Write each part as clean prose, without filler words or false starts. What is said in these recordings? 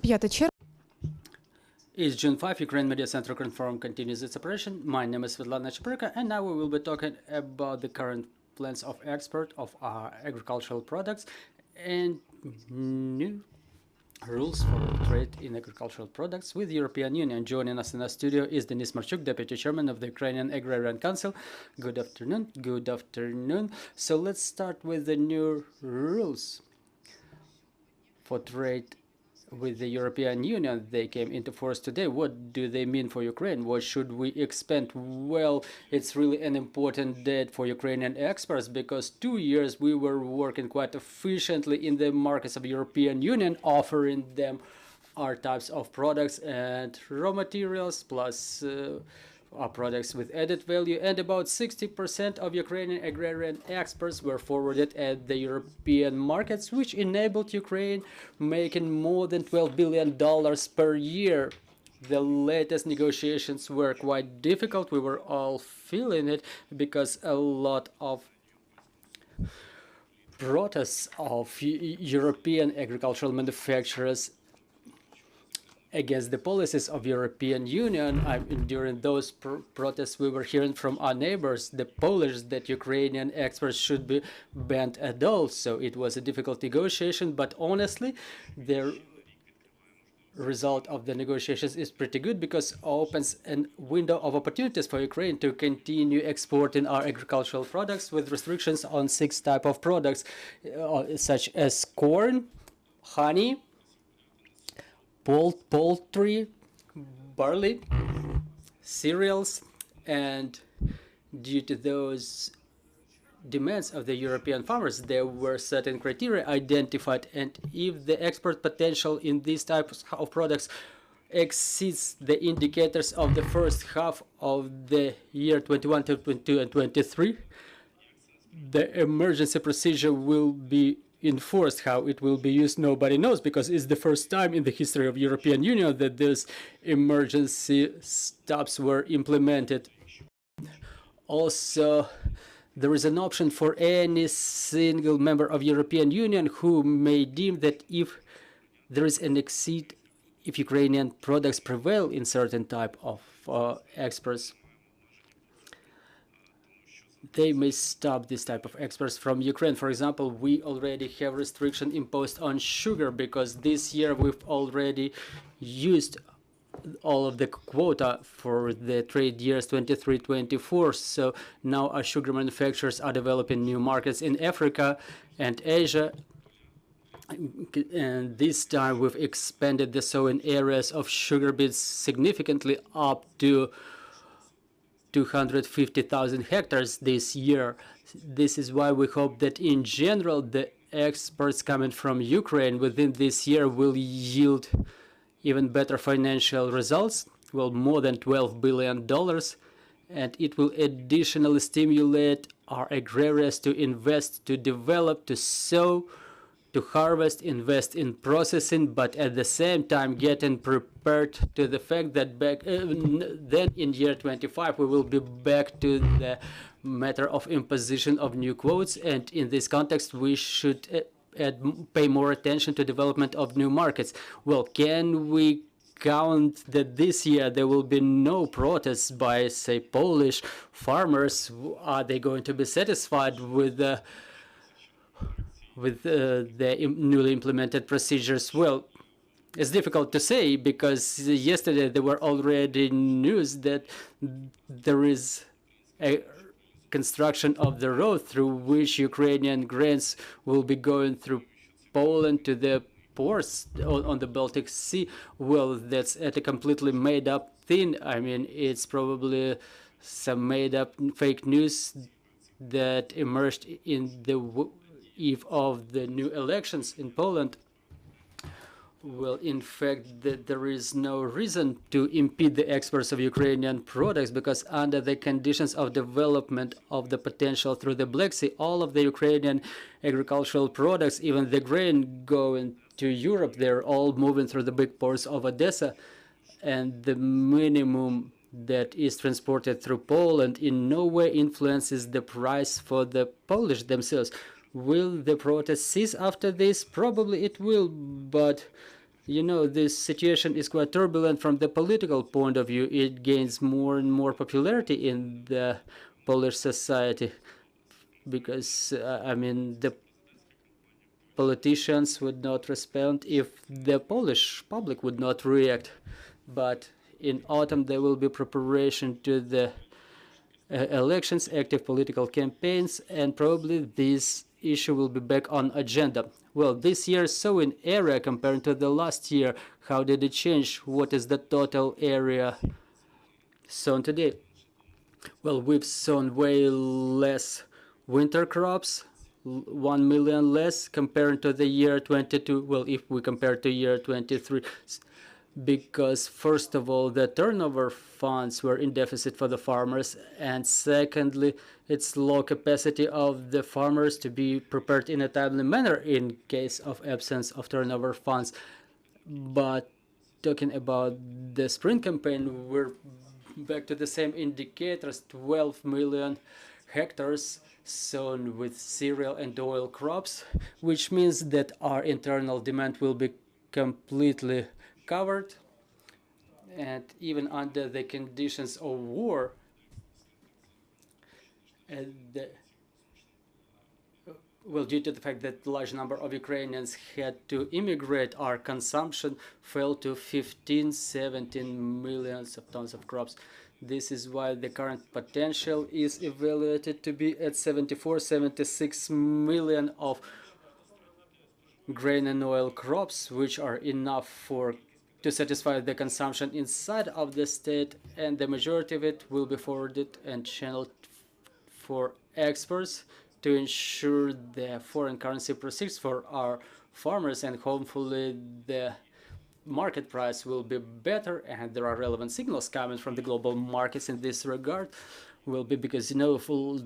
5 червня. It's June 5, Ukraine Media Center Forum continues its operation. My name is Svetlana Cheprika, and now we will be talking about the current plans of export of our agricultural products and new rules for trade in agricultural products with the European Union. Joining us in our studio is Denis Marchuk, Deputy Chairman of the Ukrainian Agrarian Council. Good afternoon. Good afternoon. So let's start with the new rules for trade with the European Union. They came into force today. What do they mean for Ukraine? What should we expect? Well, it's really an important date for Ukrainian exports because 2 years we were working quite efficiently in the markets of the European Union, offering them our types of products and raw materials plus our products with added value, and about 60% of Ukrainian agrarian exports were forwarded at the European markets, which enabled Ukraine making more than $12 billion per year. The latest negotiations were quite difficult. We were all feeling it because a lot of protests of European agricultural manufacturers against the policies of European Union. During those protests, we were hearing from our neighbors, the Polish, that Ukrainian exports should be banned at all. So it was a difficult negotiation, but honestly, the result of the negotiations is pretty good because it opens a window of opportunities for Ukraine to continue exporting our agricultural products with restrictions on 6 types of products, such as corn, honey, poultry, barley, cereals, and due to those demands of the European farmers, there were certain criteria identified, and if the export potential in these types of products exceeds the indicators of the first half of the year 21, 22, and 23, the emergency procedure will be enforced. How it will be used, nobody knows, because it's the first time in the history of European Union that these emergency stops were implemented. Also, there is an option for any single member of European Union who may deem that if there is an exceed, if Ukrainian products prevail in certain type of exports, they may stop this type of exports from Ukraine. For example, we already have restriction imposed on sugar because this year we've already used all of the quota for the trade years 23-24. So now our sugar manufacturers are developing new markets in Africa and Asia. And this time we've expanded the sowing areas of sugar beets significantly up to 250,000 hectares this year. This is why we hope that in general the exports coming from Ukraine within this year will yield even better financial results, well, more than $12 billion, and it will additionally stimulate our agrarians to invest, to develop, to sow, to harvest, invest in processing, but at the same time getting prepared to the fact that then in year 25 we will be back to the matter of imposition of new quotas, and in this context we should pay more attention to development of new markets. Well, can we count that this year there will be no protests by, say, Polish farmers? Are they going to be satisfied with the newly implemented procedures? Well, it's difficult to say because yesterday there were already news that there is a construction of the road through which Ukrainian grains will be going through Poland to the ports on the Baltic Sea. Well, that's a completely made up thing. I mean, it's probably some made up fake news that emerged in the eve of the new elections in Poland. Well, in fact, there is no reason to impede the exports of Ukrainian products because under the conditions of development of the potential through the Black Sea, all of the Ukrainian agricultural products, even the grain going to Europe, they're all moving through the big ports of Odessa, and the minimum that is transported through Poland in no way influences the price for the Polish themselves. Will the protest cease after this? Probably it will, but You know, this situation is quite turbulent from the political point of view. It gains more and more popularity in the Polish society because, I mean, the politicians would not respond if the Polish public would not react. But in autumn, there will be preparation to the elections, active political campaigns, and probably this issue will be back on agenda. Well, this year's sowing area compared to the last year, how did it change? What is the total area sown today? Well, we've sown way less winter crops, 1 million less compared to the year 22. Well, if we compare to year 23, because first of all, the turnover funds were in deficit for the farmers, and secondly, it's low capacity of the farmers to be prepared in a timely manner in case of absence of turnover funds. But talking about the spring campaign, we're back to the same indicators, 12 million hectares sown with cereal and oil crops, which means that our internal demand will be completely covered, and even under the conditions of war, the, well, due to the fact that a large number of Ukrainians had to immigrate, our consumption fell to 15, 17 millions of tons of crops. This is why the current potential is evaluated to be at 74, 76 million of grain and oil crops, which are enough to satisfy the consumption inside of the state, and the majority of it will be forwarded and channeled for exports to ensure the foreign currency proceeds for our farmers, and hopefully the market price will be better, and there are relevant signals coming from the global markets in this regard. Will be because, you know,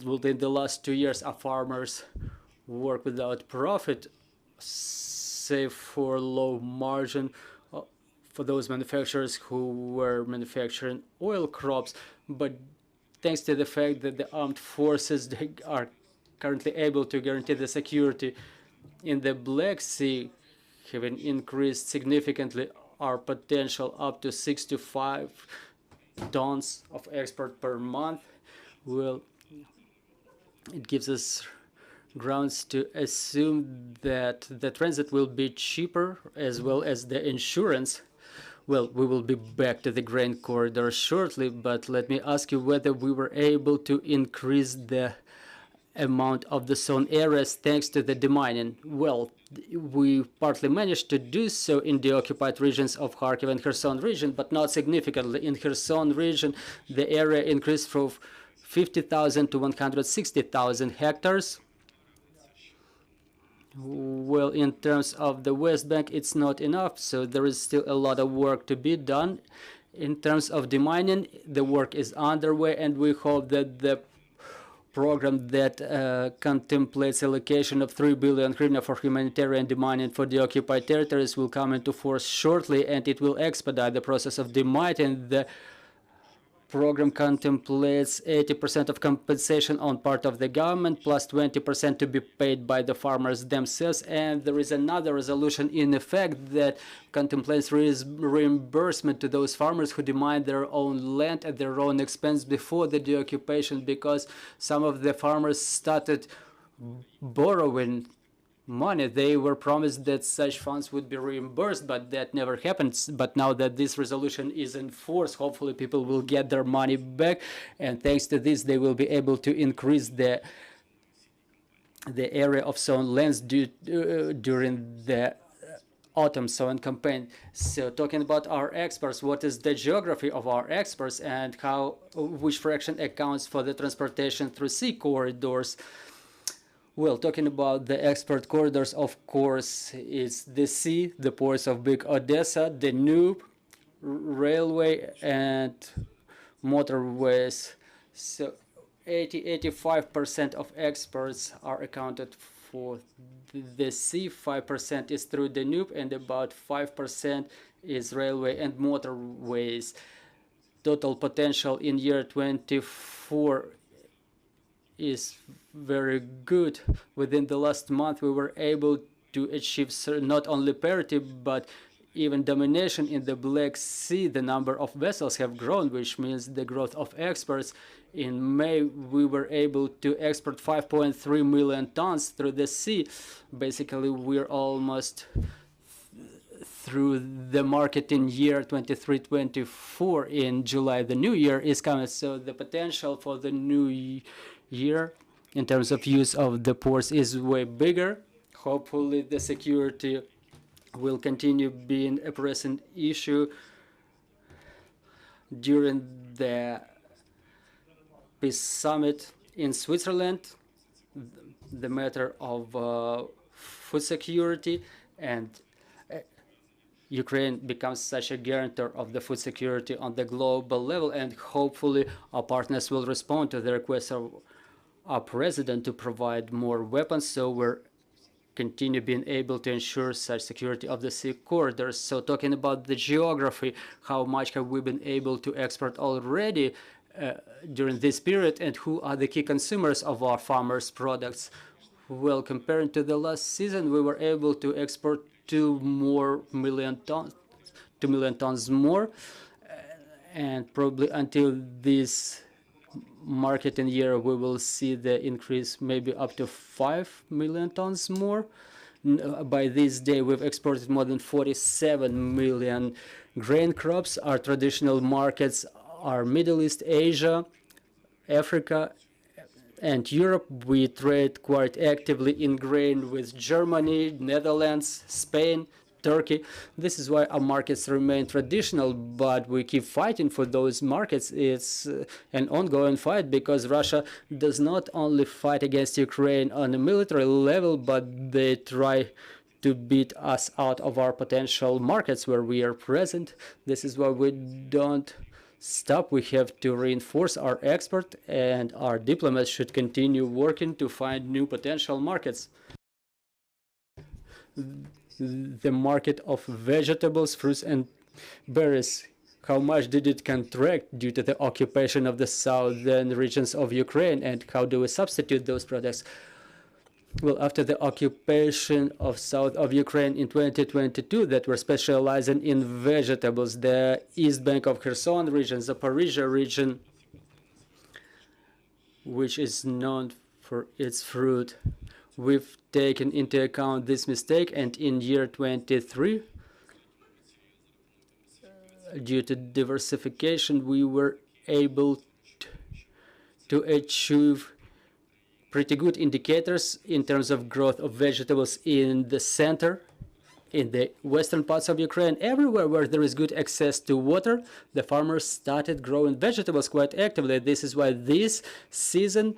within the last 2 years our farmers work without profit, save for low margin for those manufacturers who were manufacturing oil crops. But thanks to the fact that the armed forces are currently able to guarantee the security in the Black Sea, having increased significantly our potential up to 65 tons of export per month. Well, it gives us grounds to assume that the transit will be cheaper, as well as the insurance. Well, we will be back to the grain corridor shortly, but let me ask you whether we were able to increase the amount of the sown areas thanks to the demining. Well, we partly managed to do so in the occupied regions of Kharkiv and Kherson region, but not significantly. In Kherson region, the area increased from 50,000 to 160,000 hectares. Well, in terms of the West Bank, it's not enough, so there is still a lot of work to be done. In terms of demining, the work is underway, and we hope that the program that contemplates allocation of 3 billion hryvnia for humanitarian demining for the occupied territories will come into force shortly, and it will expedite the process of demining. The program contemplates 80% of compensation on part of the government, plus 20% to be paid by the farmers themselves. And there is another resolution in effect that contemplates reimbursement to those farmers who demine their own land at their own expense before the deoccupation, because some of the farmers started borrowing money. They were promised that such funds would be reimbursed, but that never happened. But now that this resolution is in force, hopefully people will get their money back, and thanks to this they will be able to increase the area of sown lands during the autumn sowing campaign. So talking about our exports, what is the geography of our exports, and which fraction accounts for the transportation through sea corridors? Well, talking about the export corridors, of course, it's the sea, the ports of Big Odessa, the Danube, railway, and motorways. So 85% of exports are accounted for the sea, 5% is through the Danube, and about 5% is railway and motorways. Total potential in year 24 is very good. Within the last month, we were able to achieve not only parity, but even domination in the Black Sea. The number of vessels have grown, which means the growth of exports. In May, we were able to export 5.3 million tons through the sea. Basically, we're almost through the market in year 23-24. In July, the new year is coming, so the potential for the new year in terms of use of the ports is way bigger. Hopefully the security will continue being a present issue. During the peace summit in Switzerland, the matter of food security, and Ukraine becomes such a guarantor of the food security on the global level, and hopefully our partners will respond to the request of our president to provide more weapons, so we're continue being able to ensure such security of the sea corridors. So talking about the geography, how much have we been able to export already during this period, and who are the key consumers of our farmers' products? Well, comparing to the last season, we were able to export 2 million tons more, and probably until this marketing year we will see the increase maybe up to 5 million tons more. By this day we've exported more than 47 million grain crops. Our traditional markets are Middle East, Asia, Africa, and Europe. We trade quite actively in grain with Germany, Netherlands, Spain, Turkey. This is why our markets remain traditional, but we keep fighting for those markets. It's an ongoing fight, because Russia does not only fight against Ukraine on a military level, but they try to beat us out of our potential markets where we are present. This is why we don't stop. We have to reinforce our export, and our diplomats should continue working to find new potential markets. The market of vegetables, fruits, and berries, how much did it contract due to the occupation of the southern regions of Ukraine, and how do we substitute those products? Well, after the occupation of south of Ukraine in 2022, that were specializing in vegetables, the east bank of Kherson region, Zaporizhia region, which is known for its fruit, we've taken into account this mistake, and in year 23, due to diversification, we were able to achieve pretty good indicators in terms of growth of vegetables in the center, in the western parts of Ukraine. Everywhere where there is good access to water, the farmers started growing vegetables quite actively. This is why this season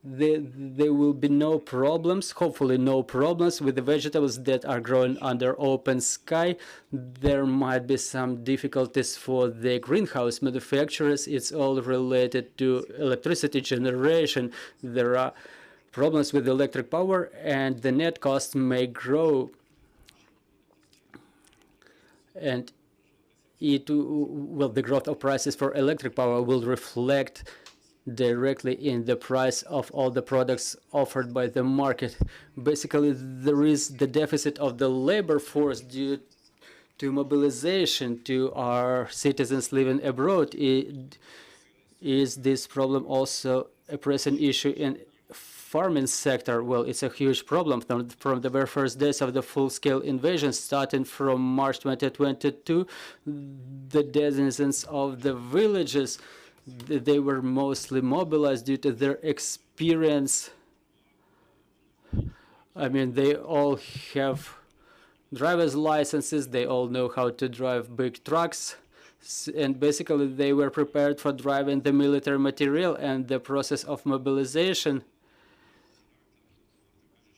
there will be no problems, hopefully no problems, with the vegetables that are grown under open sky. There might be some difficulties for the greenhouse manufacturers. It's all related to electricity generation. There are problems with electric power, and the net cost may grow. And the growth of prices for electric power will reflect directly in the price of all the products offered by the market. Basically, there is the deficit of the labor force due to mobilization to our citizens living abroad. Is this problem also a pressing issue in farming sector? Well, it's a huge problem from the very first days of the full-scale invasion, starting from March 2022. The denizens of the villages, they were mostly mobilized due to their experience. I mean, they all have driver's licenses, they all know how to drive big trucks, and basically they were prepared for driving the military material, and the process of mobilization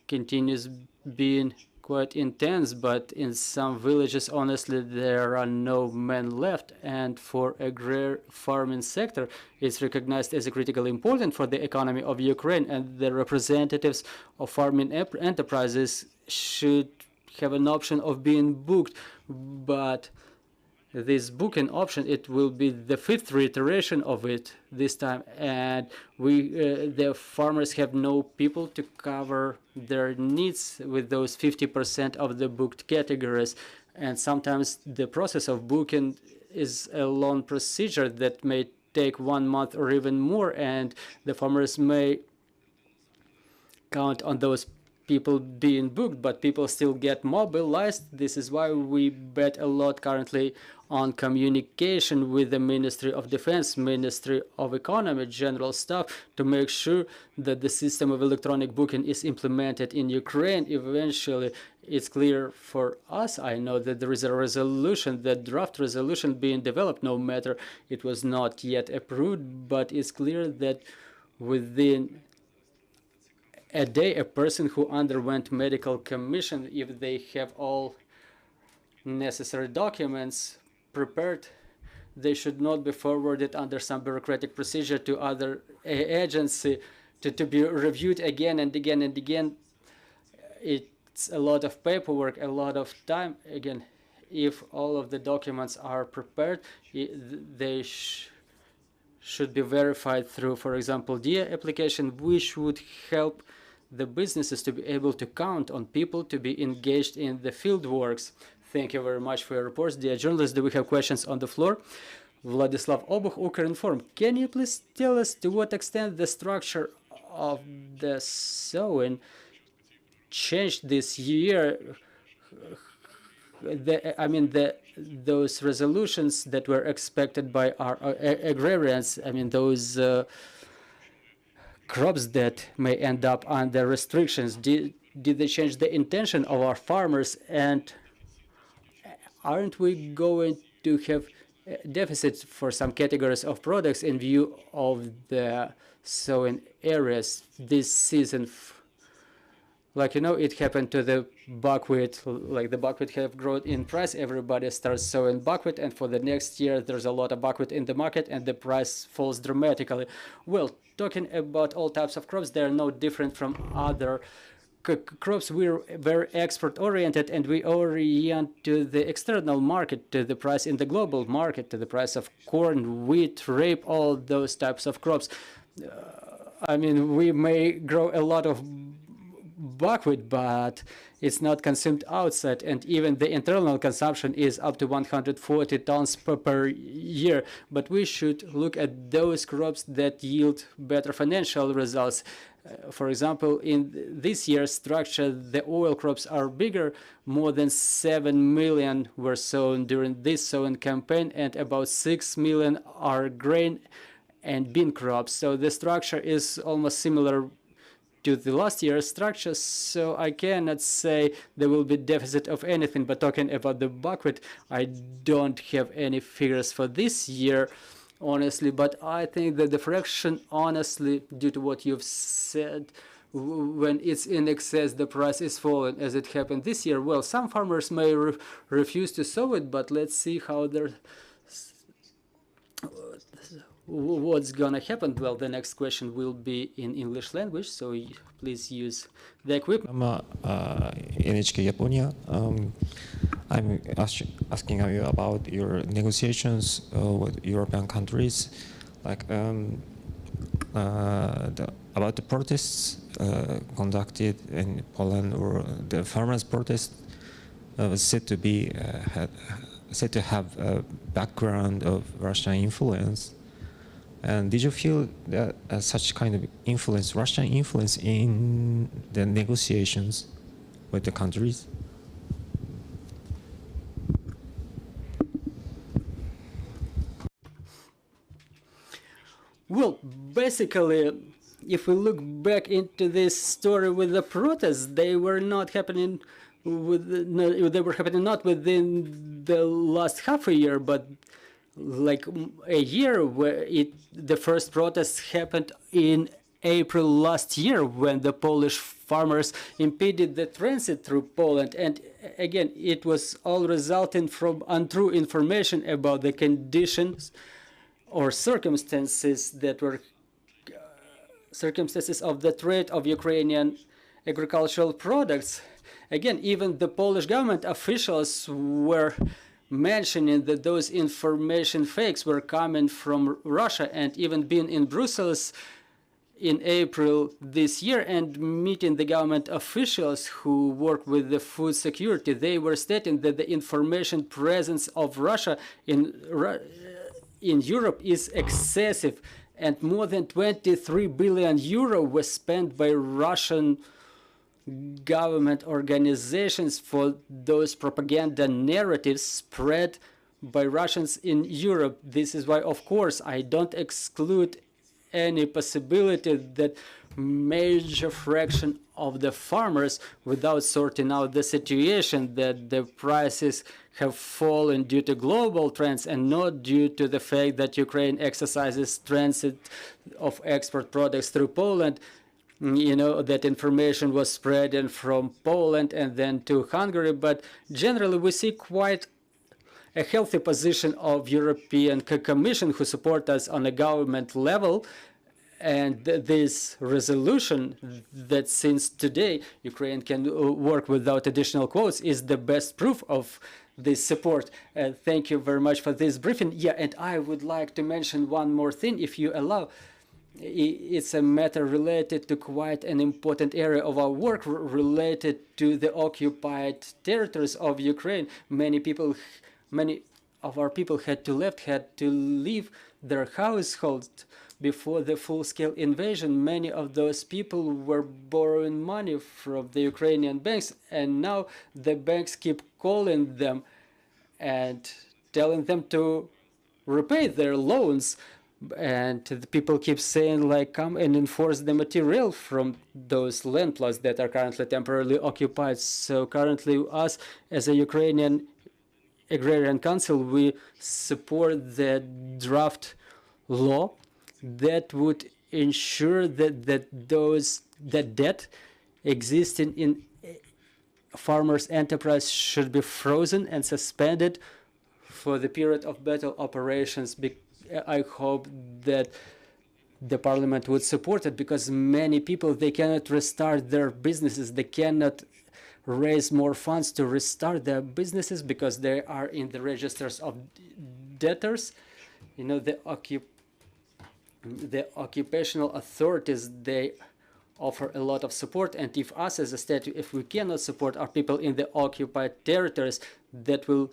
continues being quite intense. But in some villages, honestly, there are no men left, and for agrarian farming sector, it's recognized as critically important for the economy of Ukraine, and the representatives of farming enterprises should have an option of being booked. But this booking option, it will be the 5th reiteration of it this time, and the farmers have no people to cover their needs with those 50% of the booked categories. And sometimes the process of booking is a long procedure that may take 1 month or even more, and the farmers may count on those people being booked, but people still get mobilized. This is why we bet a lot currently on communication with the Ministry of Defense, Ministry of Economy, general staff, to make sure that the system of electronic booking is implemented in Ukraine. Eventually, it's clear for us. I know that there is a resolution, the draft resolution being developed, no matter it was not yet approved, but it's clear that within a day, a person who underwent medical commission, if they have all necessary documents prepared, they should not be forwarded under some bureaucratic procedure to other agency to be reviewed again and again and again. It's a lot of paperwork, a lot of time. Again, if all of the documents are prepared, they should be verified through, for example, DIA application, which would help the businesses to be able to count on people to be engaged in the field works. Thank you very much for your reports. Dear journalists, do we have questions on the floor? Vladislav Obuch, Ukrinform. Can you please tell us to what extent the structure of the sowing changed this year? Those resolutions that were expected by our agrarians, those crops that may end up under restrictions, did they change the intention of our farmers? And aren't we going to have deficits for some categories of products in view of the sowing areas this season? Like, it happened to the buckwheat, like the buckwheat have grown in price, everybody starts sowing buckwheat, and for the next year there's a lot of buckwheat in the market and the price falls dramatically. Well, talking about all types of crops, they're no different from other crops. We're very export oriented and we orient to the external market, to the price in the global market, to the price of corn, wheat, rape, all those types of crops. We may grow a lot of buckwheat, but it's not consumed outside, and even the internal consumption is up to 140 tons per year. But we should look at those crops that yield better financial results. For example, in this year's structure, the oil crops are bigger. More than 7 million were sown during this sowing campaign, and about 6 million are grain and bean crops. So the structure is almost similar to the last year's structure, so I cannot say there will be deficit of anything. But talking about the buckwheat, I don't have any figures for this year, honestly, but I think that the fraction, honestly, due to what you've said, when it's in excess, the price is falling, as it happened this year. Well, some farmers may refuse to sow it, but let's see how they're what's gonna happen. Well, the next question will be in English language, so please use the equipment. NHK Japonia. I'm asking you about your negotiations with European countries, like about the protests conducted in Poland, or the farmers' protest was said to be said to have a background of Russian influence. And did you feel that such kind of influence, Russian influence, in the negotiations with the countries? Well, basically, if we look back into this story with the protests, they were not happening they were happening not within the last half a year, but like a year, where the first protests happened in April last year, when the Polish farmers impeded the transit through Poland. And again, it was all resulting from untrue information about the conditions or circumstances that were circumstances of the trade of Ukrainian agricultural products. Again, even the Polish government officials were mentioning that those information fakes were coming from Russia, and even being in Brussels, in April this year and meeting the government officials who work with the food security, they were stating that the information presence of Russia in Europe is excessive, and more than 23 billion euro was spent by Russian government organizations for those propaganda narratives spread by Russians in Europe. This is why, of course, I don't exclude any possibility that major fraction of the farmers, without sorting out the situation, that the prices have fallen due to global trends and not due to the fact that Ukraine exercises transit of export products through Poland. You know, that information was spreading from Poland and then to Hungary, but generally we see quite a healthy position of European Commission who support us on a government level. And this resolution that since today Ukraine can work without additional quotas is the best proof of this support. Thank you very much for this briefing. Yeah, and I would like to mention one more thing, if you allow. It's a matter related to quite an important area of our work, related to the occupied territories of Ukraine. Many of our people had to leave their households before the full-scale invasion. Many of those people were borrowing money from the Ukrainian banks, and now the banks keep calling them and telling them to repay their loans. And the people keep saying, like, come and enforce the material from those land plots that are currently temporarily occupied. So currently us, as a Ukrainian Agrarian Council, we support the draft law that would ensure that that debt existing in farmers' enterprise should be frozen and suspended for the period of battle operations. I hope that the parliament would support it, because many people, they cannot restart their businesses, they cannot raise more funds to restart their businesses because they are in the registers of debtors. You know, the occupational authorities, they offer a lot of support, and if us as a state, if we cannot support our people in the occupied territories, that will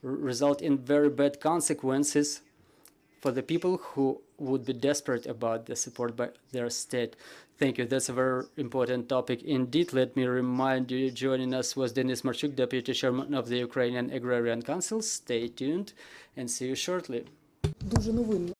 result in very bad consequences for the people who would be desperate about the support by their state. Thank you. That's a very important topic indeed. Let me remind you, joining us was Denis Marchuk, Deputy Chairman of the Ukrainian Agrarian Council. Stay tuned and see you shortly. Дуже новинно.